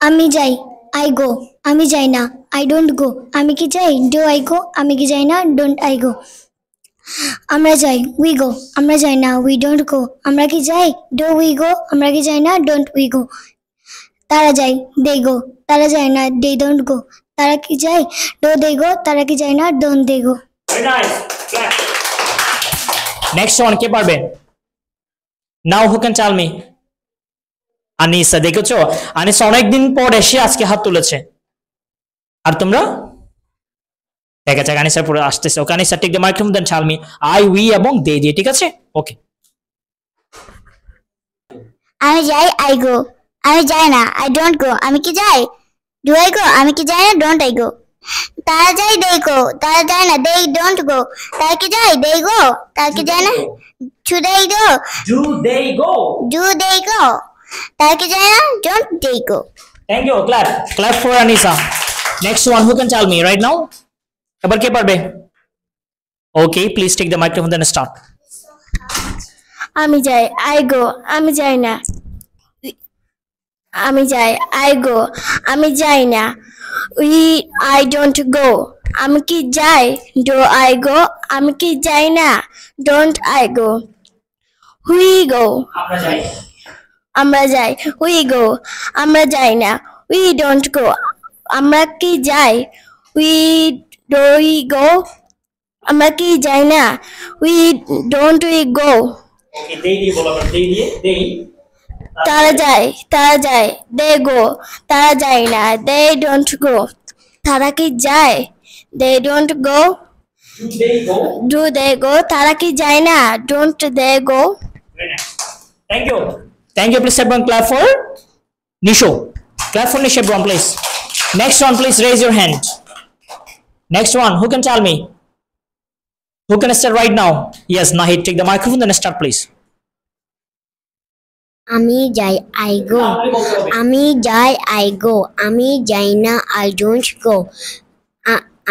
আমি যাই, I go. আমি যাই না, আই ডোন্ট গো। আমি কি যাই, ডু আই গো। আমি কি যাই না, ডোন্ট আই গো। আমরা যাই, উই গো। আমরা যাই না, উই ডোন্ট গো। আমরা কি যাই, ডু উই গো। আমরা কি যাই না, ডোন্ট উই গো। তারা যায়, দে গো। তারা যায় না, দে ডোন্ট গো। তারা কি যায়, ডো দে গো। তারা কি যায় না, don't they go. Very nice. Clap. Next one, কে পারবে? Now who can tell me? Anisa, দেখেছো? আনিসা অনেকদিন পর এসে আজকে হাত তুলেছে। আর তোমরা? দেখা যাক আনিসার পরে আসতেছে। Okay Anisa, take the microphone then tell me I, we এবং দে দিয়ে, ঠিক আছে? ওকে। আমি যাই, আই গো। আমি যাই না, আই ডোন্ট গো। আমি কি যাই, ডু আই গো। আমি কি যাই না, ডোন্ট আই গো। তারা যায়, দে গো। তারা যায় না, দে ডোন্ট গো। তারা কি যায়, দে গো। তারা কি যায় না, to they go. Do they go. Do they go. তারা কি যায় না, don't they go. Thank you. Clap, clap for Anisa. Next one, who can tell me right now? এবার কে পারবে? Okay, please take the microphone then start. আমি যাই, I go. আমি যাই না, আমি যাই, আই গো। আমি যাই না, উই আই ডোন্ট গো। আমি কি যাই, ডো আই গো। আমি কি যাই না, ডোন্ট আই গো। হুই গো। আমরা যাই। আমরা যাই, উই গো। আমরা যাই না, উই ডোন্ট গো। আমরা কি যাই, উই ডো উই গো। আমরা কি যাই না, উই ডোন্ট উই গো। ওকে, দে দিয়ে বলো, আমরা দে দিয়ে, দে। তারা যায়, তারা যায়, দে গো। তারা যায় না, দে ডোন্ট গো। তারা কি যায়, they don't go. Do they go. Do they go. তারা কি যায় না, don't they go. Thank you. Thank you. Please everyone clap for Nisho. Clap for Nisho, everyone, please. Next one, please raise your hand. Next one, who can tell me? Who can start right now? Yes, Nahid, take the microphone and start, please. আমি যাই, I go. আমি যাই, I go. আমি যাই না, I don't go.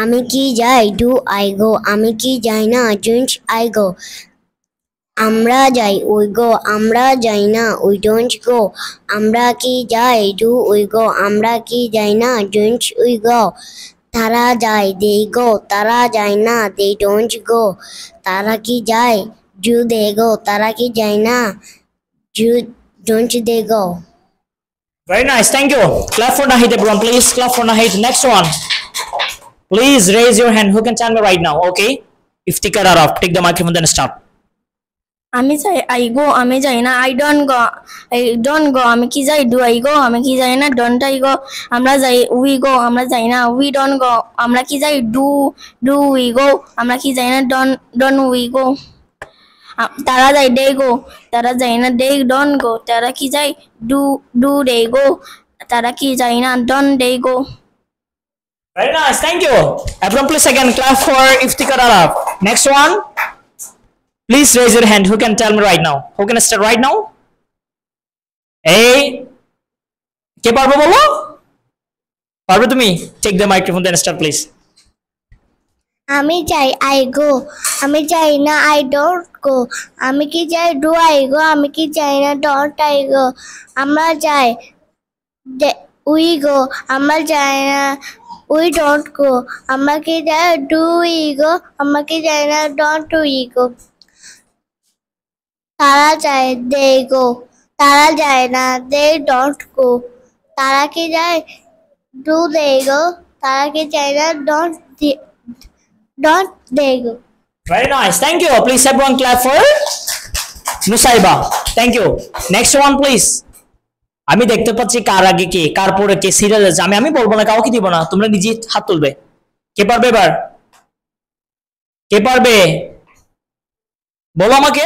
আমি কি যাই, ডু আই গো। আমি কি যাই না, ডোন্ট আই গো। আমরা যাই, উই গো। আমরা যাই না, উই ডোন্ট গো। আমরা কি যাই, ডু উই গো। আমরা কি যাই না, ডোন্ট উই গো। তারা যায়, দে গো। তারা যায় না, দে ডোন্ট গো। তারা কি যায়, ডু দে গো। তারা কি যায় না, do don't they go. Very nice. Thank you. Clap for Nahid, everyone, please. Clap for Nahid. Next one. Please raise your hand. Who can tell me right now? Okay. Iftikhar Araf, take the microphone and start. আমি যাই, I go. আমি যাই না, I don't go. I don't go. আমি কি যাই, do I go. আমি কি যাই না, ডোন্ট আই গো। আমরা যাই, উই গো। আমরা যাই না, উই ডোন্ট গো। আমরা কি যাই, ডু ডু উই গো। আমরা কি যাই না, ডোন্ট উই গো। তারা যায়, দে গো। তারা যায় না, দে ডোন্ট গো। তারা কি যায়, ডু ডু দে গো। তারা কি যায় না, don't they go. Very nice. Thank you. Everyone, please again clap for Iftikhar Araf. Next one. Please raise your hand. Who can tell me right now? Who can start right now? Hey. কে পারবে বলো? পারবে তুমি? Take the microphone then start, please. আমি যাই, I go. আমি যাই না, I don't go. আমি কি যাই, ডু আই গো। আমি কি যাই না, ডোন্ট আই গো। আমরা যাই, উই গো। আমরা যাই না, উই ডোন্ট গো। আমরা কি যাই, ডু উই গো। আমরা কি যাই না, ডোন্ট উই গো। তারা যায়, দে গো। তারা যায় না, দে ডোন্ট গো। তারা কি যায়, ডু দে গো। তারা কি যায় না, don't they go. Very nice. Thank you. Please everyone clap for Nusaiba. Thank you. Next one, please. আমি দেখতে পাচ্ছি কার আগে কে, কার পরে কে সিরিয়াল আছে। আমি বলবো না, কাউকে দিব না, তোমরা নিজে হাত তুলবে। কে পারবে এবার? কে পারবে বলো আমাকে?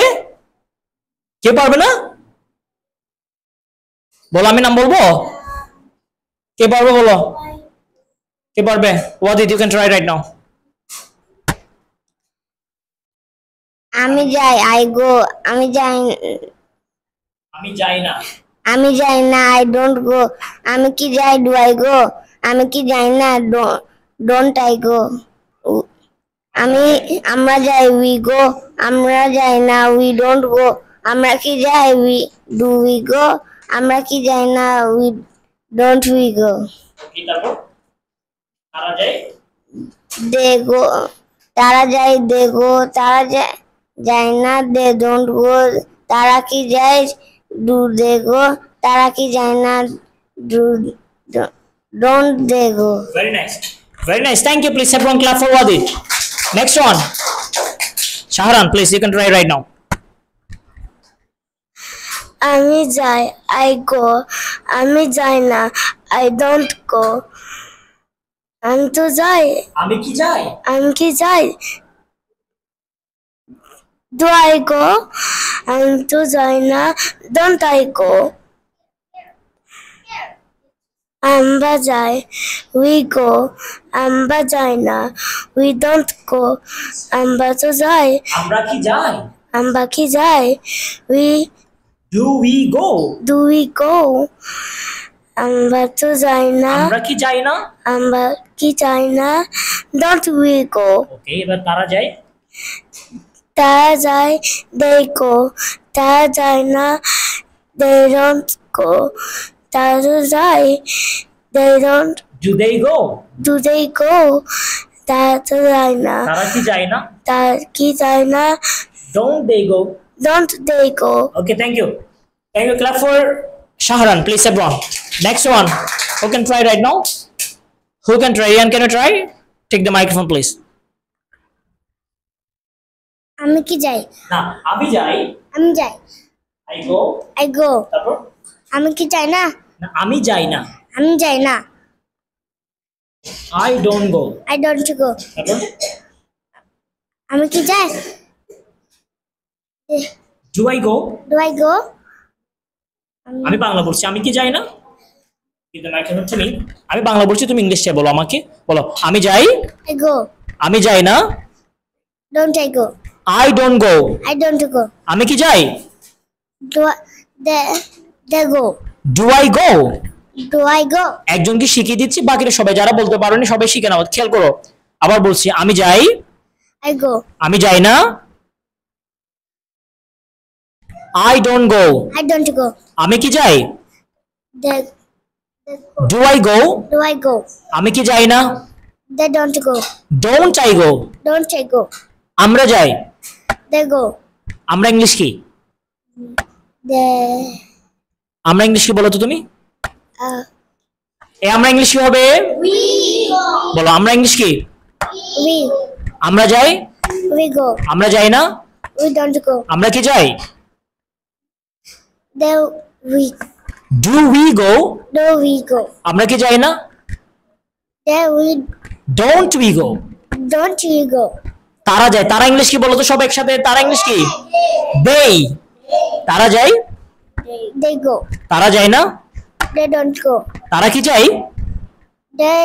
কে পারবে না বলো, আমি নাম বলবো। কে পারবে বলো? কে পারবে? What did you can try right now? আমি যাই, আই গো। আমি যাই, আমি যাই না। আমি যাই না, আই ডোন্ট গো। আমি কি যাই, ডু আই গো। আমি কি যাই না, ডোন্ট আই গো। আমরা যাই, উই গো। আমরা যাই না, উই ডোন্ট গো। আমরা কি যাই, উই ডু উই গো। আমরা কি যাই না, উই don't we go? ওকে তারপর তারা যায় They go. তারা যায় they go. তারা যায় না they don't go. তারা কি যায় do they go. তারা কি যায় না don't they go. very nice thank you please everyone clap for Wadi next one Shahran please you can try right now আমি যাই I go. আমি যাই না I don't go. আমি তো যাই আমি কি যাই আমি কি যাই do I go. আমি তো যাই না don't I go. আমরা যাই we go. আমরা যাই না we don't go. আমরা তো যাই আমরা কি যাই আমরা কি যাই we do we go go. আমরা তো যাই না আমরা কি যাই না আমরা কি যাই না don't we go. ওকে এবার তারা যায় তারা যায় they go. তারা যায় না they don't go. তারা তো যায় they don't do they go do they go. তারা তো যায় না তারা কি যায় না তারা কি যায় না don't they go don't they go. okay thank you clap for Shahran please everyone next one who can try right now who can try and can you try take the microphone please আমি কি যাই না আমি যাই আমি যাই I go I go. তারপর আমি কি যাই না না আমি যাই না আমি যাই না I don't go I don't go. তারপর আমি কি যাই do I go do I go. আমি বাংলা বলছি আমি কি যাই না কিন্তু মাইক্রোফোন তুমি আমি বাংলা বলছি তুমি ইংলিশে বলো আমাকে বলো আমি যাই I go. আমি যাই না don't I go. I don't go I don't go. আমি কি যাই do I, they go. do I go do I go. একজনকে শিখিয়ে দিচ্ছি বাকিরা সবাই যারা বলতে পারোনি সবাই শিখে নাও খেয়াল করো আবার বলছি আমি যাই I go. আমি যাই না I don't go I don't go. আমি কি যাই they go. do I go do I go. আমি কি যাই না they don't go. don't I go don't I go. আমরা যাই they go. আমরা ইংলিশ কি they আমরা ইংলিশ কি বলো তো তুমি এ আমরা ইংলিশ কি হবে we go. বলো আমরা ইংলিশ কি we আমরা যাই go. আমরা যাই না we don't go. আমরা কি যাই they we do we go go. আমরা কি যাই না they we don't we go don't we go. তারা যায় তারা ইংলিশ কি বলো তো সব একসাথে তারা ইংলিশ কি they তারা যায় they go. তারা যায় না they don't go. তারা কি যায় they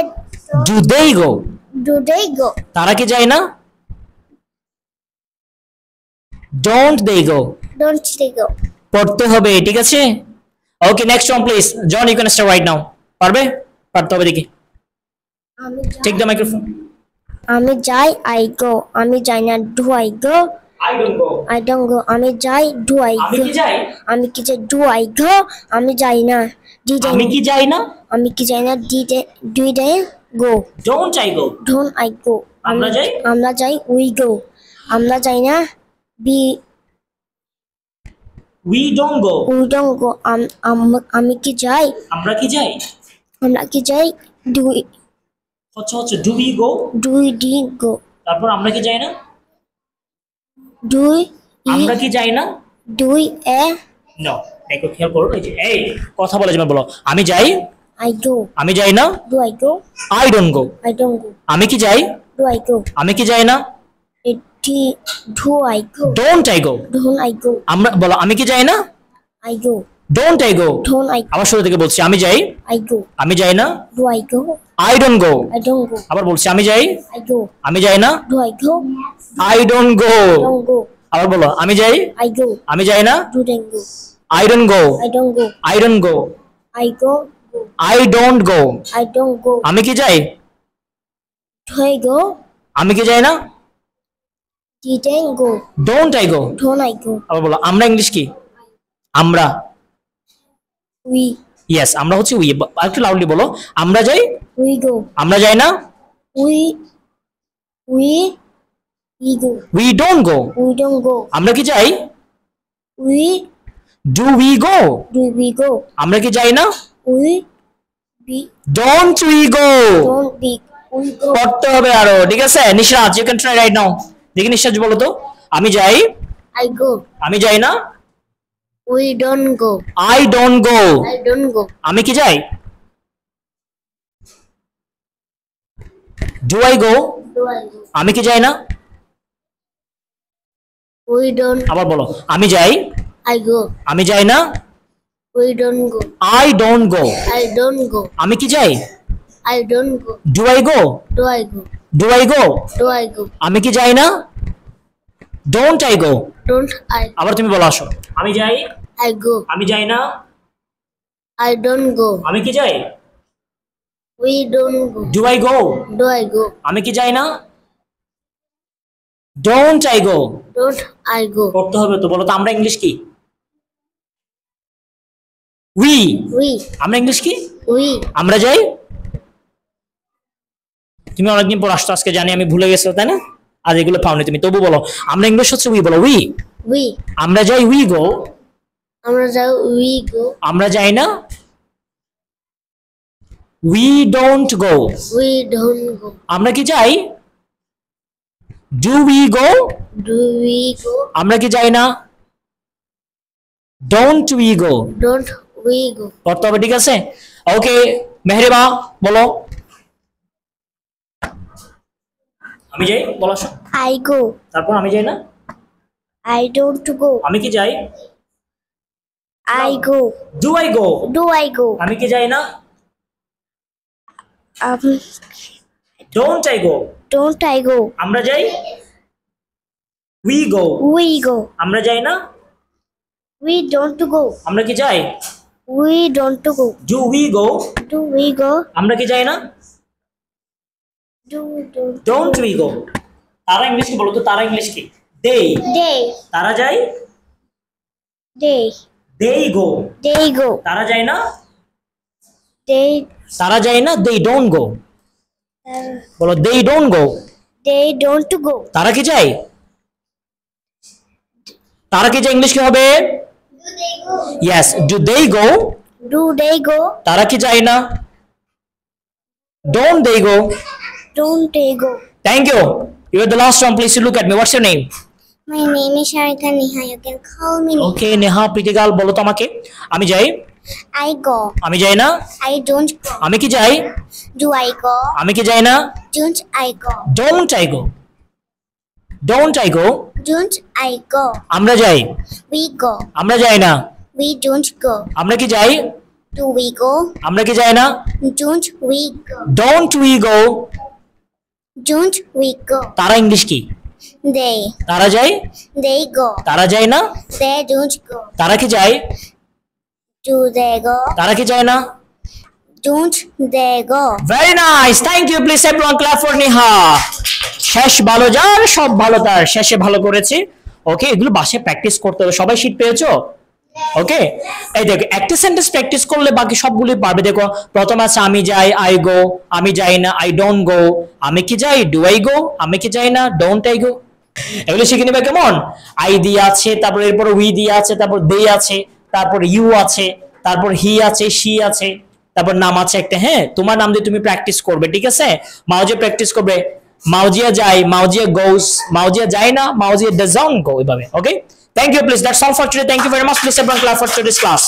do they go do they go. তারা কি যায় না don't they go don't they go. পড়তে হবে ঠিক আছে okay next one please John you can start right now পারবে পারতে হবে দেখি টেক দ্য মাইক্রোফোন আমি যাই I go. আমি যাই না do I go. I don't go I don't go. আমি যাই do I আমি go. কি যাই আমি কি যাই do I go. আমি যাই না did আমি কি যাই না আমি কি যাই না did I go. don't I go don't I go. আমরা যাই আমরা যাই we go. আমরা যাই না we don't go we don't go. আমি কি যাই আমরা কি যাই আমরা কি যাই do হচ্ছে do we go we go. তারপর আমরা কি যাই না do আমরা কি যাই না নো দেখো খেয়াল করো এই কথা বলে যাবে বলো আমি যাই I go. আমি যাই না do I go. I don't go I don't go. আমি কি যাই do I go. আমি কি যাই না do I go. don't I go don't I go. আমরা বলো আমি কি যাই না I go. don't I go don't I go. আবার শুরু থেকে বলছি আমি যাই I go. আমি যাই না do I go. I don't go I don't go. আবার বলছি আমি যাই I go. আমি যাই না do I go. I don't go don't go. আবার বলো আমি যাই I go. আমি যাই না do they go. I don't go I don't go. I don't go I go. I don't go I don't go. আমি কি যাই do I go. আমি কি যাই না did I go. don't I go don't I go. আবার বলো আমরা ইংলিশ কি আমরা we ইয়েস আমরা হচ্ছে উই, একটু লাউডলি বলো। আমরা যাই, We go. আমরা যাই না, We go. We don't go, We don't go. আমরা কি যাই, We do we go, do we go? আমরা কি যাই না, We be don't we go. don't be we go. পড়তে হবে আরো, ঠিক আছে? Nishraj you can try right now. দেখি নিশরাজ বলো তো, আমি যাই, I go. আমি যাই না, We don't go. I don't go, I don't go. আমি কি যাই, do I go, Do I go? আমি কি যাই না, We don't. আবার বলো, আমি যাই, I go. আমি যাই না, We don't go. I don't go, I don't go. আমি কি যাই, I don't go. Do I go, Do I go? Do I go, Do I go? আমি কি যাই না, don't I go. Don't I? আবার তুমি বলো, আসো, আমি যাই, I go. আমি যাই না, I don't go. আমি কি যাই, We don't go. Do I go, Do I go? আমি কি যাই না, don't I go. Don't I go? করতে হবে তো, বলো তো আমরা ইংলিশ কি, উই, We. আমরা ইংলিশ কি, We. আমরা যাই। তুমি অনেকদিন পর আসছো, আজকে জানি আমি ভুলে গেছো তাই না, আজ এগুলো পাওনি তুমি, তবু বলো আমরা ইংলিশ হচ্ছে উই, বলো উই, We. আমরা যাই, উই গো, আমরা যাই, we go. আমরা যাই না, we don't go, We don't go. আমরা কি যাই, do we go, Do we go? আমরা কি যাই না, don't we go. Don't we go? করতে হবে, ঠিক আছে? ওকে মেহরিবা বলো, আমি যাই, বলো আসো। I go. তারপর আমি যাই না, I don't go. আমি কি যাই, I go. Do I go, Do I go? আমি কি যাই না, don't I go, Don't I go? আমরা যাই, উই গো, We go. আমরা যাই না, We don't go. আমরা কি যাই, We don't go. Do we go, Do we go? আমরা কি যাই না, Don't. ডোন্ট উই গো। তারা ইংলিশ কি বলো তো, তারা ইংলিশ কি, দে, They. তারা যাই, They. দেই গো, They go. তারা যায় না, They. তারা যায় না, দে ডোন্ট গো, Uh, বলো they don't go. they don't go. তারা কি যায়, তারা কি যায়, ইংলিশ কি হবে, yes do they go, Do they go? তারা কি যায় না, don't they go. Don't they go? Thank you, you are the last one, please look at me, what's your name? My name is Sharika Neha. You can call me Neha. ওকে নেহা প্রীতিগাল, বলো তো আমাকে, আমি যাই, I go. আমি যাই না, I don't go. আমি কি যাই, Do I go? আমি কি যাই না, Don't I go? Don't I go, don't I go, Don't I go? আমরা যাই, We go. আমরা যাই না, We don't go. আমরা কি যাই, Do we go? আমরা কি যাই না, Don't we go? Don't we go. Don't we go? তারা ইংলিশ কি, They. তারা যায়, They go. তারা যায় না, They don't go. তারা কি যায়, Do they go? তারা কি যায় না। Don't they go? Very nice, thank you, please everyone clap for Neha. শেষ ভালো যার সব ভালো তার, শেষে ভালো করেছে। ওকে, এগুলো বাসায় প্র্যাকটিস করতে হবে। সবাই শীট পেয়েছো? ওকে, এই দেখো একটা সেন্টেন্স প্র্যাকটিস করলে বাকি সবগুলোই পারবে। দেখো প্রথম আছে আমি যাই, আই গো, আমি যাই না, আই ডোন্ট গো, আমি কি যাই, ডু আই গো, আমি কি যাই না, ডোন্ট আই গো। এগুলো শিখে নেবে কেমন, আই দিয়ে আছে, তারপর এরপর উই দিয়ে আছে, তারপর দে আছে, তারপর ইউ আছে, তারপর হি আছে, শি আছে, তারপর নাম আছে একটা। হ্যাঁ, তোমার নাম দিয়ে তুমি প্র্যাকটিস করবে, ঠিক আছে? মাউজিয়া প্র্যাকটিস করবে, মাউজিয়া যায়, মাউজিয়া গোস, মাউজিয়া যায় না, মাউজিয়া ডাজন্ট গো, এভাবে। ওকে, thank you, please, that's all for today. Thank you very much, please everyone clap for today's class.